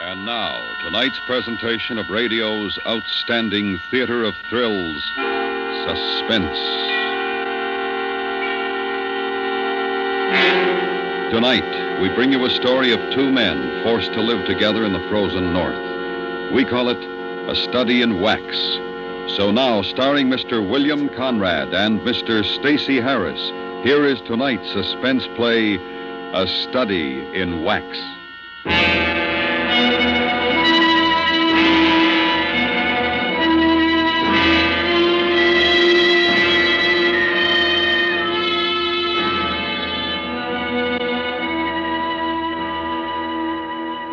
And now, tonight's presentation of radio's outstanding theater of thrills, Suspense. Tonight, we bring you a story of two men forced to live together in the frozen north. We call it A Study in Wax. So now, starring Mr. William Conrad and Mr. Stacey Harris, here is tonight's suspense play, A Study in Wax.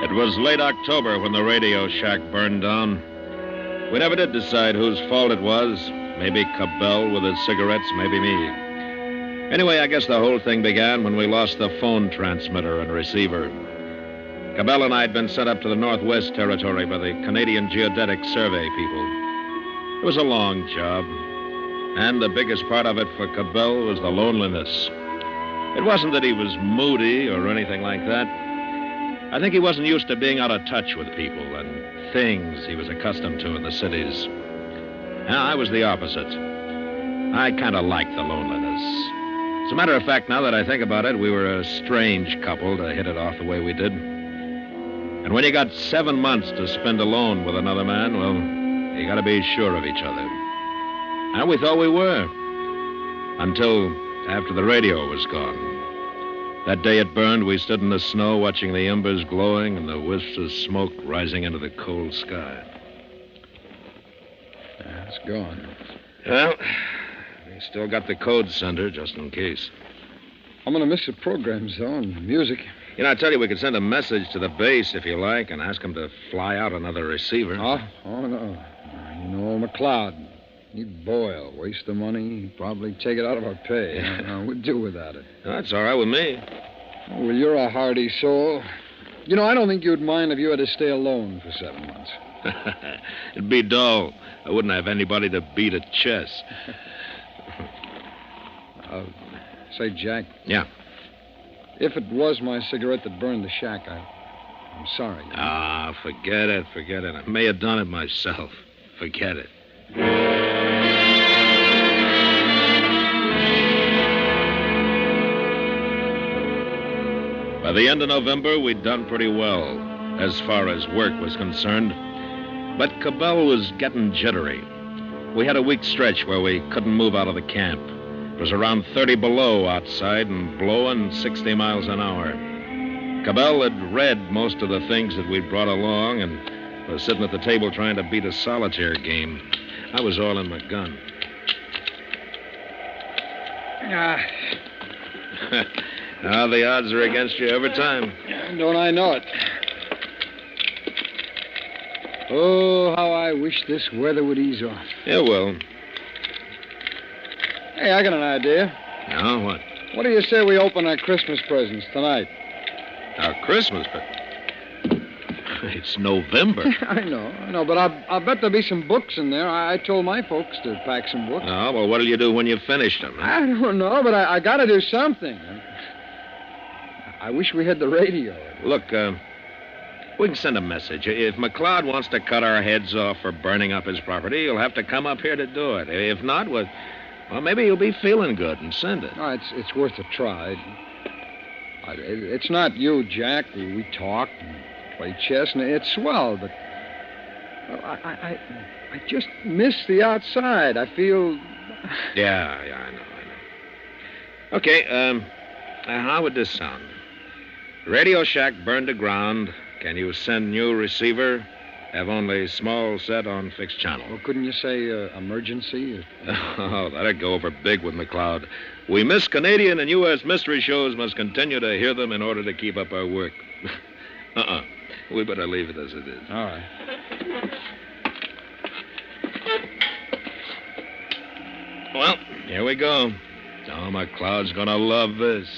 It was late October when the radio shack burned down. We never did decide whose fault it was. Maybe Cabell with his cigarettes, maybe me. Anyway, I guess the whole thing began when we lost the phone transmitter and receiver. Cabell and I had been sent up to the Northwest Territory by the Canadian Geodetic Survey people. It was a long job, and the biggest part of it for Cabell was the loneliness. It wasn't that he was moody or anything like that. I think he wasn't used to being out of touch with people and things he was accustomed to in the cities. Now, I was the opposite. I kind of liked the loneliness. As a matter of fact, now that I think about it, we were a strange couple to hit it off the way we did. And when you got 7 months to spend alone with another man, well, you got to be sure of each other. And we thought we were. Until after the radio was gone. That day it burned, we stood in the snow watching the embers glowing and the wisps of smoke rising into the cold sky. It's gone. Well, we still got the code sender, just in case. I'm going to miss the programs, though, and the music. You know, I tell you, we could send a message to the base, if you like, and ask them to fly out another receiver. Oh, no. You know, McLeod, he'd boil, waste the money, probably take it out of our pay. We'd do without it. That's all right with me. Oh, well, you're a hardy soul. You know, I don't think you'd mind if you had to stay alone for 7 months. It'd be dull. I wouldn't have anybody to beat at chess. Say, Jack. Yeah? If it was my cigarette that burned the shack, I'm sorry. Forget it. I may have done it myself. Forget it. By the end of November, we'd done pretty well, as far as work was concerned. But Cabell was getting jittery. We had a week stretch where we couldn't move out of the camp. It was around 30 below outside and blowing 60 miles an hour. Cabell had read most of the things that we'd brought along and was sitting at the table trying to beat a solitaire game. I was all in my gun. Now the odds are against you every time. Don't I know it? Oh, how I wish this weather would ease off. It will. Hey, I got an idea. No, what? What do you say we open our Christmas presents tonight? Our Christmas? It's November. I know, but I'll bet there'll be some books in there. I told my folks to pack some books. Oh, well, what'll you do when you've finished them? Huh? I don't know, but I got to do something. I wish we had the radio. Look, we can send a message. If McLeod wants to cut our heads off for burning up his property, he'll have to come up here to do it. If not, well, maybe he'll be feeling good and send it. No, it's worth a try. It's not you, Jack. We talk and play chess, and it's swell, but I just miss the outside. I feel... Yeah, I know. Okay, how would this sound? Radio shack burned to ground. Can you send new receiver? Have only small set on fixed channel. Well, couldn't you say emergency? Oh, that'd go over big with McLeod. We miss Canadian and U.S. mystery shows, must continue to hear them in order to keep up our work. We better leave it as it is. All right. Well, here we go. Oh, McLeod's gonna love this.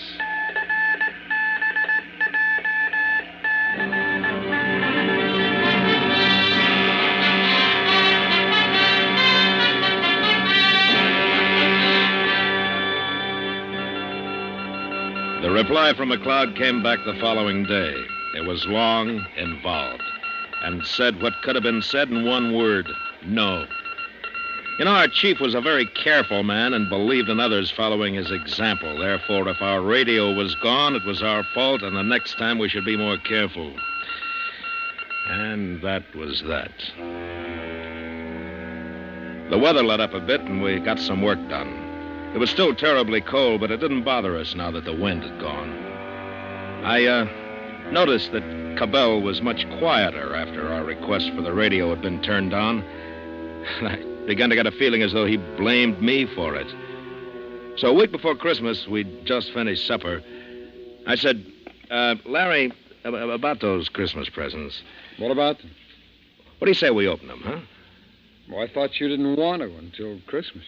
The reply from McLeod came back the following day. It was long, involved. and said what could have been said in one word: no. You know, our chief was a very careful man and believed in others following his example. Therefore, if our radio was gone, it was our fault, and the next time we should be more careful. And that was that. The weather let up a bit, and we got some work done. It was still terribly cold, but it didn't bother us now that the wind had gone. I noticed that Cabell was much quieter after our request for the radio had been turned on. I began to get a feeling as though he blamed me for it. So a week before Christmas, we'd just finished supper. I said, Larry, about those Christmas presents. What about them? What do you say we open them, huh? Well, I thought you didn't want to until Christmas.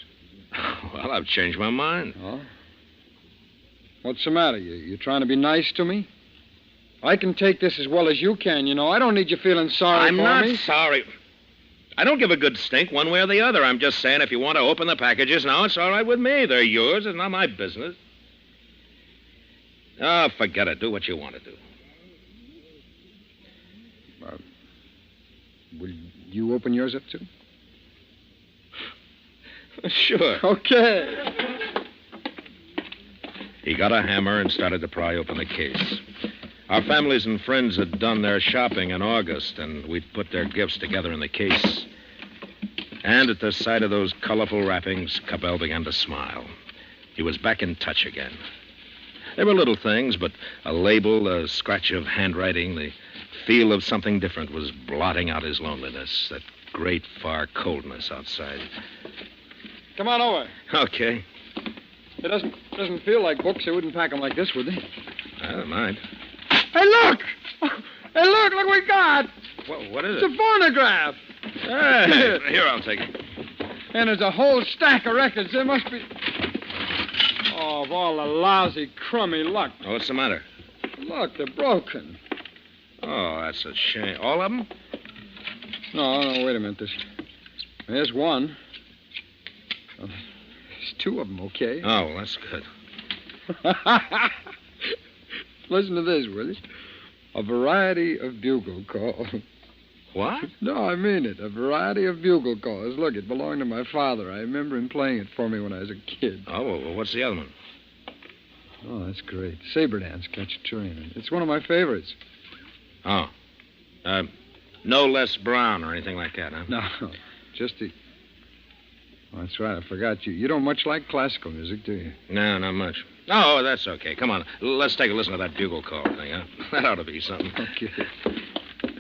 Well, I've changed my mind. Oh? What's the matter? You trying to be nice to me? I can take this as well as you can, you know. I don't need you feeling sorry for me. I'm not sorry. I don't give a good stink one way or the other. I'm just saying if you want to open the packages now, it's all right with me. They're yours. It's not my business. Oh, forget it. Do what you want to do. Will you open yours up, too? Sure. Okay. He got a hammer and started to pry open the case. Our families and friends had done their shopping in August, and we'd put their gifts together in the case. And at the sight of those colorful wrappings, Cabell began to smile. He was back in touch again. They were little things, but a label, a scratch of handwriting, the feel of something different was blotting out his loneliness, that great far coldness outside. Come on over. Okay. It doesn't feel like books. They wouldn't pack them like this, would they? I don't mind. Hey, look! Hey, look what we got! What is it? It's a phonograph. Hey, here, I'll take it. And there's a whole stack of records. There must be... Oh, of all the lousy, crummy luck. Oh, what's the matter? Look, they're broken. Oh, that's a shame. All of them? No, wait a minute. There's one. There's two of them, okay? Oh, well, that's good. Listen to this, will you? A variety of bugle calls. What? No, I mean it. A variety of bugle calls. Look, it belonged to my father. I remember him playing it for me when I was a kid. Oh, well, what's the other one? Oh, that's great. Saber Dance, Catch a Train. It's one of my favorites. Oh. No Less Brown or anything like that, huh? No, just the... Oh, that's right. I forgot you. You don't much like classical music, do you? No, not much. Oh, that's okay. Come on. Let's take a listen to that bugle call thing, huh? That ought to be something. Okay.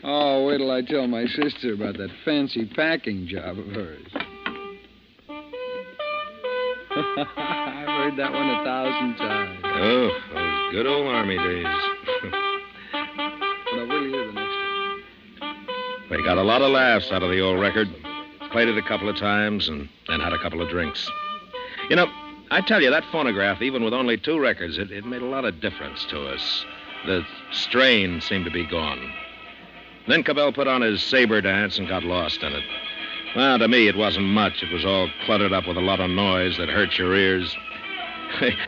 Oh, wait till I tell my sister about that fancy packing job of hers. I've heard that one 1,000 times. Oh, those good old Army days. Now, we'll hear the next one. We got a lot of laughs out of the old record. Played it a couple of times and then had a couple of drinks. You know, I tell you, that phonograph, even with only 2 records, it made a lot of difference to us. The strain seemed to be gone. Then Cabell put on his Saber Dance and got lost in it. Well, to me, it wasn't much. It was all cluttered up with a lot of noise that hurt your ears.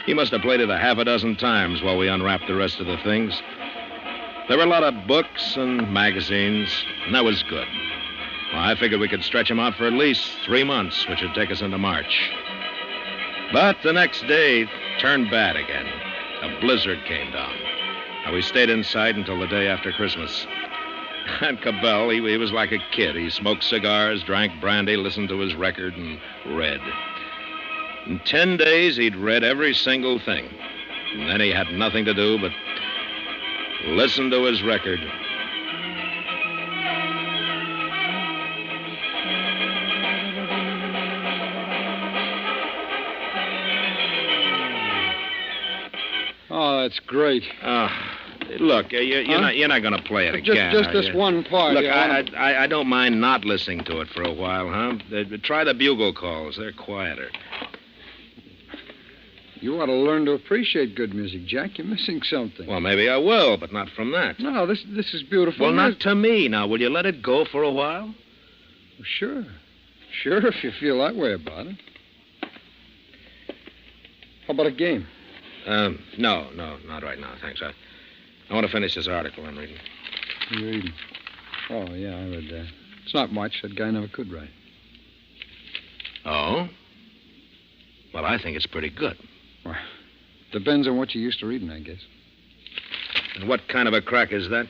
He must have played it 6 times while we unwrapped the rest of the things. There were a lot of books and magazines, and that was good. Well, I figured we could stretch them out for at least 3 months, which would take us into March. But the next day turned bad again. A blizzard came down. And we stayed inside until the day after Christmas. And Cabell, he was like a kid. He smoked cigars, drank brandy, listened to his record, and read. In 10 days, he'd read every single thing. And then he had nothing to do but listen to his record. Oh, that's great. Look, you're not going to play it again. Just this one part. Look, yeah, I don't mind not listening to it for a while, huh? Try the bugle calls. They're quieter. You ought to learn to appreciate good music, Jack. You're missing something. Well, maybe I will, but not from that. No, this is beautiful. Well, not to me. Now, will you let it go for a while? Well, sure. Sure, if you feel that way about it. How about a game? No, not right now, thanks. I want to finish this article I'm reading. You're reading? Oh, yeah, I read that. It's not much. That guy never could write. Oh? Well, I think it's pretty good. Well, depends on what you're used to reading, I guess. And what kind of a crack is that?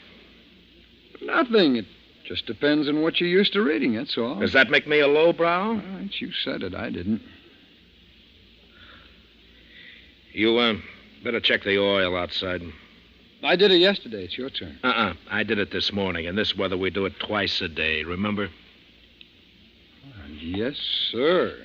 Nothing. It just depends on what you're used to reading, that's all. Does that make me a lowbrow? All right, you said it. I didn't. You, better check the oil outside. I did it yesterday. It's your turn. I did it this morning. In this weather, we do it twice a day, remember? Yes, sir.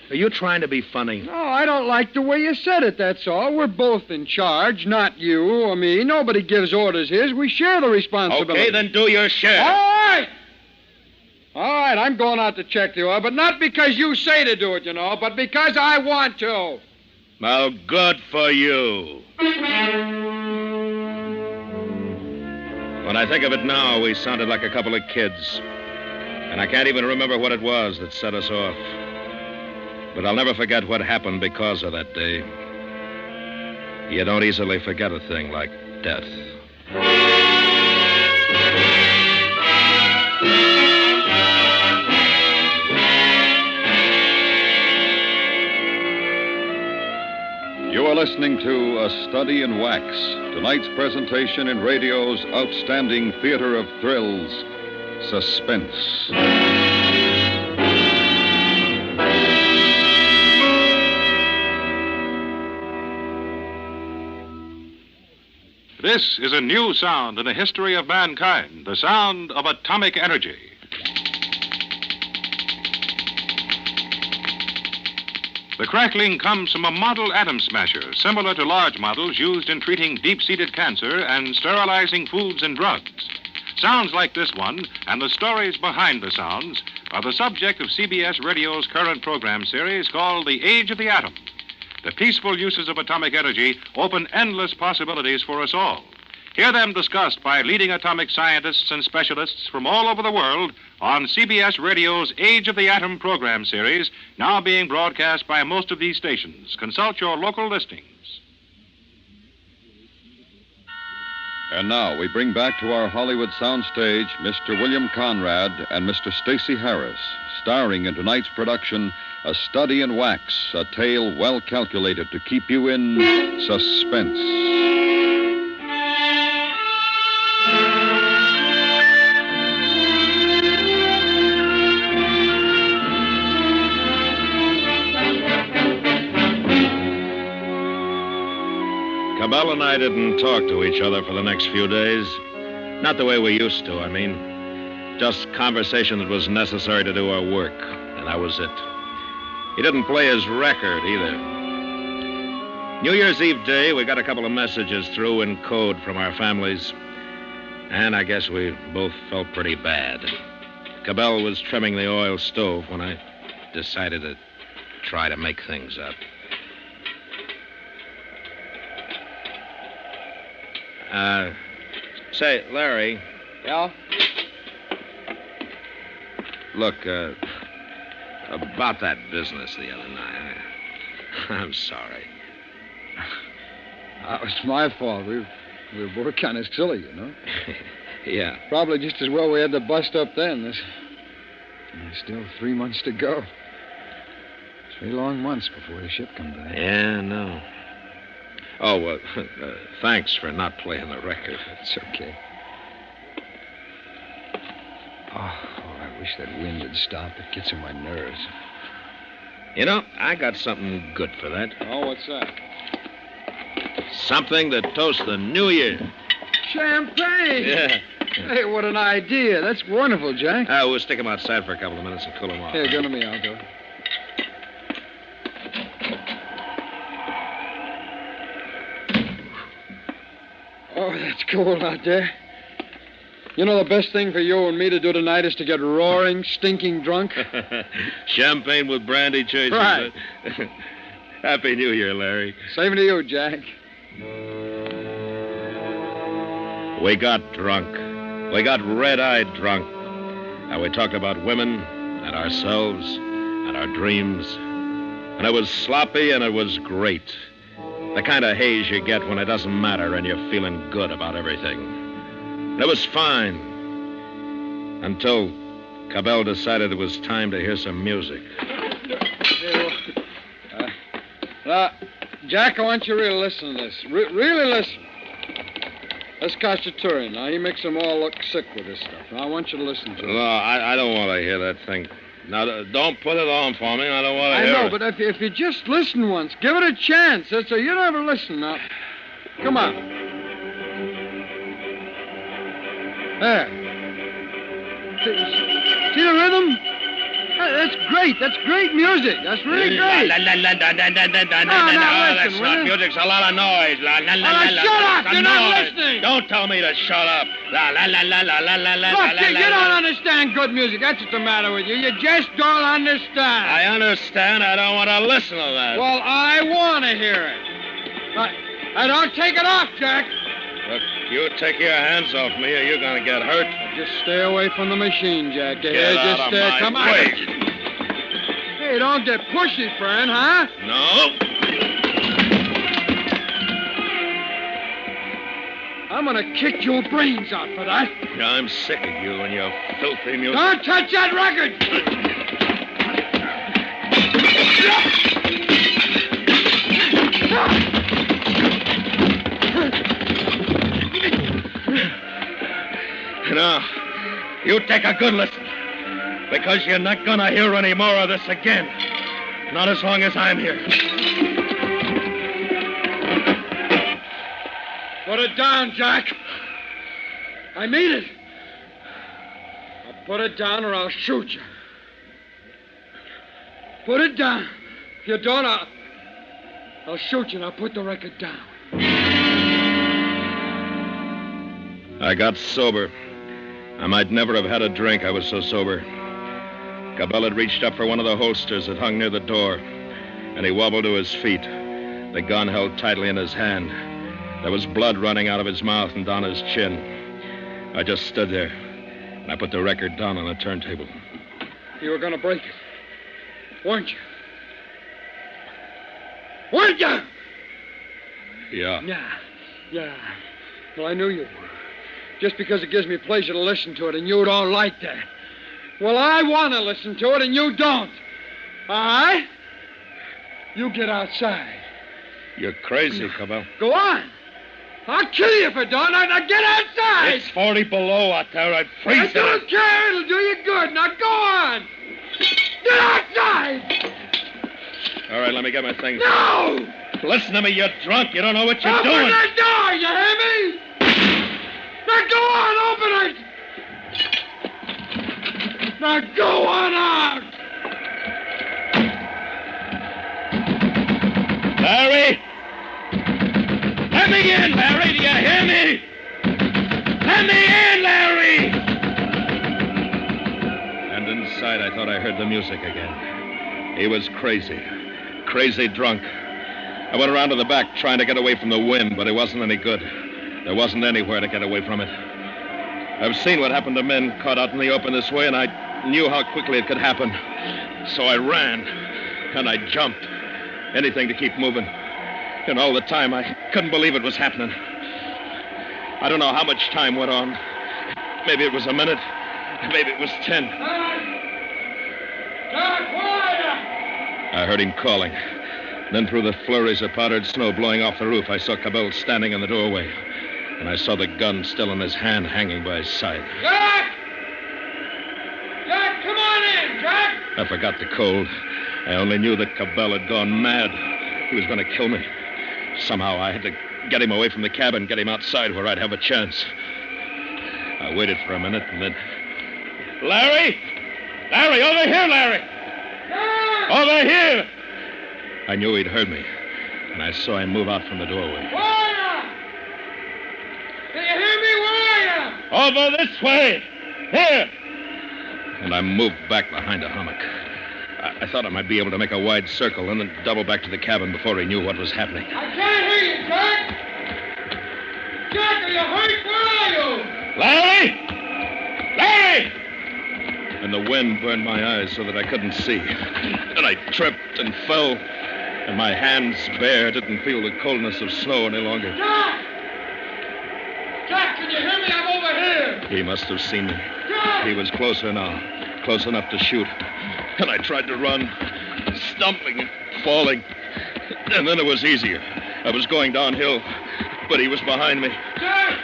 Are you trying to be funny? No, I don't like the way you said it, that's all. We're both in charge, not you or me. Nobody gives orders here. We share the responsibility. Okay, then do your share. All right! All right, I'm going out to check the oil, but not because you say to do it, you know, but because I want to. Well, good for you. When I think of it now, we sounded like a couple of kids. And I can't even remember what it was that set us off. But I'll never forget what happened because of that day. You don't easily forget a thing like death. You are listening to A Study in Wax, tonight's presentation in radio's outstanding theater of thrills, Suspense. This is a new sound in the history of mankind, the sound of atomic energy. The crackling comes from a model atom smasher, similar to large models used in treating deep-seated cancer and sterilizing foods and drugs. Sounds like this one, and the stories behind the sounds, are the subject of CBS Radio's current program series called The Age of the Atom. The peaceful uses of atomic energy open endless possibilities for us all. Hear them discussed by leading atomic scientists and specialists from all over the world on CBS Radio's Age of the Atom program series, now being broadcast by most of these stations. Consult your local listings. And now we bring back to our Hollywood soundstage Mr. William Conrad and Mr. Stacey Harris, starring in tonight's production, A Study in Wax, a tale well calculated to keep you in suspense. Cabell and I didn't talk to each other for the next few days. Not the way we used to, I mean. Just conversation that was necessary to do our work, and that was it. He didn't play his record either. New Year's Eve day, we got a couple of messages through in code from our families, and I guess we both felt pretty bad. Cabell was trimming the oil stove when I decided to try to make things up. Say, Larry. Yeah? Look, about that business the other night, I'm sorry. It's my fault. We were both kind of silly, you know. Yeah. Probably just as well we had to bust up then. There's still 3 months to go. 3 long months before the ship comes back. Yeah, no. Oh, well, thanks for not playing the record. It's okay. Oh, I wish that wind had stopped. It gets on my nerves. You know, I got something good for that. Oh, what's that? Something that toasts the new year. Champagne! Yeah. Hey, what an idea. That's wonderful, Jack. We'll stick him outside for a couple of minutes and cool him off. Here, go to me. I'll do it. Oh, that's cold out there. You know the best thing for you and me to do tonight is to get roaring, stinking drunk? Champagne with brandy chasers. Right. Happy New Year, Larry. Same to you, Jack. We got drunk. We got red-eyed drunk. And we talked about women and ourselves and our dreams. And it was sloppy and it was great. The kind of haze you get when it doesn't matter and you're feeling good about everything. And it was fine. Until Cabell decided it was time to hear some music. Jack, I want you to really listen to this. Really listen. That's Cacciatore. Now, he makes them all look sick with this stuff. Now, I want you to listen to it. No, I don't want to hear that thing. Now, don't put it on for me. I don't want to hear it. I know, but if you just listen once, give it a chance. That's so you never listen now. Come on. There. See the rhythm? That's great. That's great music. That's really great. That's not music. It's a lot of noise. Shut up. You're not listening. Don't tell me to shut up. Look, you don't understand good music. That's what's the matter with you. You just don't understand. I understand. I don't want to listen to that. Well, I want to hear it. I don't take it off, Jack. Look, you take your hands off me or you're going to get hurt. Just stay away from the machine, Jack. Get out of my come way. on. Hey, don't get pushy, friend, huh? No. I'm going to kick your brains out for that. I'm sick of you and your filthy music. Don't touch that record! Now, you take a good listen. Because you're not going to hear any more of this again. Not as long as I'm here. Put it down, Jack. I mean it. Now put it down or I'll shoot you. Put it down. If you don't, I'll shoot you. Now put the record down. I got sober. I might never have had a drink. I was so sober. Cabell had reached up for one of the holsters that hung near the door, and he wobbled to his feet, the gun held tightly in his hand. There was blood running out of his mouth and down his chin. I just stood there, and I put the record down on the turntable. You were going to break it, weren't you? Weren't you? Yeah. Yeah. Well, I knew you were. Just because it gives me pleasure to listen to it, and you don't like that. Well, I want to listen to it, and you don't. All right? You get outside. You're crazy, Cabell. Go on. I'll kill you if I don't. Now get outside. It's 40 below out there. I'd freeze I don't care. It'll do you good. Now go on. Get outside. All right, let me get my things. No. Listen to me. You're drunk. You don't know what you're doing. Open the door. You hear me? Now go on. Open it. Now go on out! Larry! Let me in, Larry! Do you hear me? Let me in, Larry! And inside, I thought I heard the music again. He was crazy. Crazy drunk. I went around to the back trying to get away from the wind, but it wasn't any good. There wasn't anywhere to get away from it. I've seen what happened to men caught out in the open this way, and I knew how quickly it could happen. So I ran, and I jumped. Anything to keep moving. And all the time, I couldn't believe it was happening. I don't know how much time went on. Maybe it was a minute. Maybe it was 10. I heard him calling. Then through the flurries of powdered snow blowing off the roof, I saw Cabell standing in the doorway. And I saw the gun still in his hand, hanging by his side. Jack! Jack, come on in, Jack! I forgot the cold. I only knew that Cabell had gone mad. He was going to kill me. Somehow I had to get him away from the cabin, get him outside where I'd have a chance. I waited for a minute and then... Larry! Larry, over here, Larry! Jack! Over here! I knew he'd heard me, and I saw him move out from the doorway. Where are you? Can you hear me? Where are you? Over this way! Here! And I moved back behind a hummock. I thought I might be able to make a wide circle and then double back to the cabin before he knew what was happening. I can't hear you, Jack! Jack, are you hurt? Where are you? Larry! Larry! And the wind burned my eyes so that I couldn't see. And I tripped and fell, and my hands bare didn't feel the coldness of snow any longer. Jack! Jack, can you hear me? I'm over here. He must have seen me. Jack! He was closer now, close enough to shoot. And I tried to run, stumbling and falling. And then it was easier. I was going downhill, but he was behind me. Jack!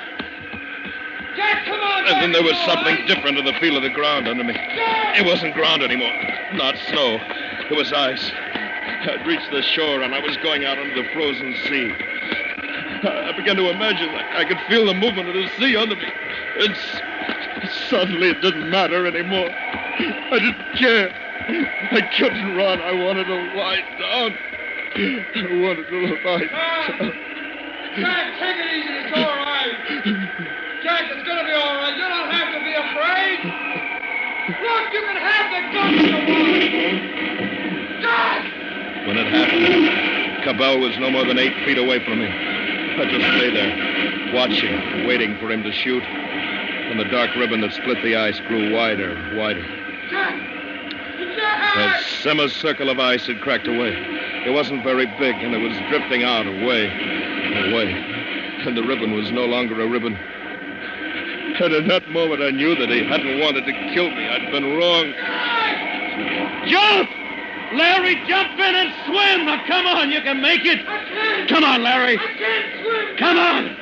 Jack, come on! And then there was Jack, something different in the feel of the ground under me. Jack! It wasn't ground anymore, not snow. It was ice. I'd reached the shore, and I was going out into the frozen sea. I began to imagine I could feel the movement of the sea under me. Suddenly it didn't matter anymore. I didn't care. I couldn't run. I wanted to lie down. I wanted to lie down. Jack, take it easy. It's all right. Jack, it's going to be all right. You don't have to be afraid. Look, you can have the gun you want. Jack! When it happened, Cabell was no more than 8 feet away from me. I just lay there, watching, waiting for him to shoot. And the dark ribbon that split the ice grew wider and wider. Jack! A semicircle of ice had cracked away. It wasn't very big, and it was drifting out away. And the ribbon was no longer a ribbon. And in that moment, I knew that he hadn't wanted to kill me. I'd been wrong. Jump! Larry, jump in and swim! Now, come on, you can make it. I can't. Come on, Larry. I can't swim. Come on. I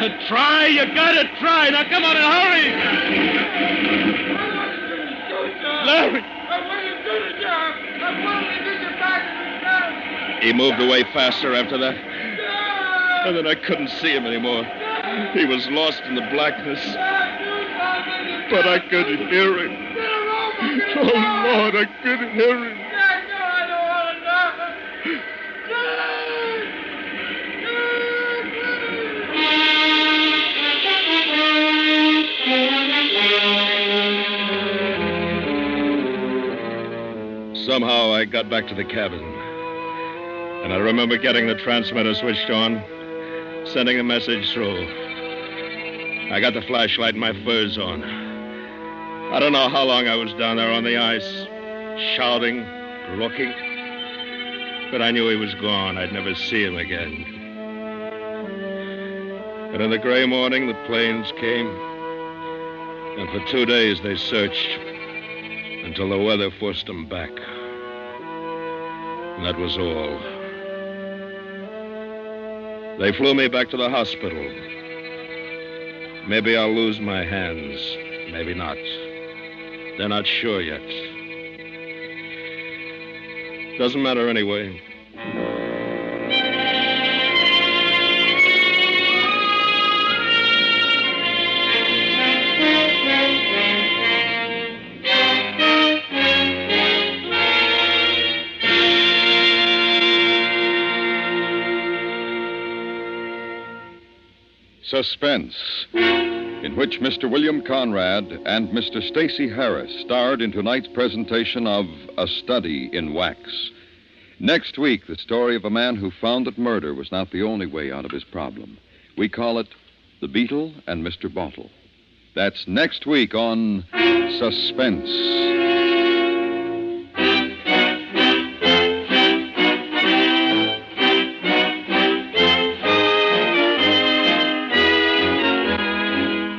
can't. Try, you gotta try. Now, come on and hurry. I want you to shoot, John. Larry. I want you to do the job. I want you to get you back in the town. He moved away faster after that. And then I couldn't see him anymore. He was lost in the blackness. But I could hear him. Oh, Lord, I could hear him. Jack, no, I don't want to die. Somehow I got back to the cabin. And I remember getting the transmitter switched on, sending a message through. I got the flashlight and my furs on. I don't know how long I was down there on the ice, shouting, looking. But I knew he was gone. I'd never see him again. And in the gray morning, the planes came. And for 2 days, they searched until the weather forced them back. And that was all. They flew me back to the hospital. Maybe I'll lose my hands. Maybe not. They're not sure yet. Doesn't matter anyway. Suspense, in which Mr. William Conrad and Mr. Stacey Harris starred in tonight's presentation of A Study in Wax. Next week, the story of a man who found that murder was not the only way out of his problem. We call it The Beetle and Mr. Bottle. That's next week on Suspense.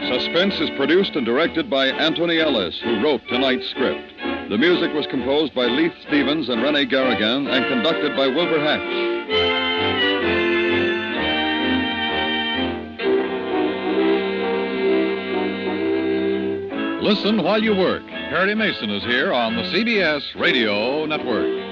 Suspense is produced and directed by Anthony Ellis, who wrote tonight's script. The music was composed by Leith Stevens and Rene Garrigan and conducted by Wilbur Hatch. Listen while you work. Perry Mason is here on the CBS Radio Network.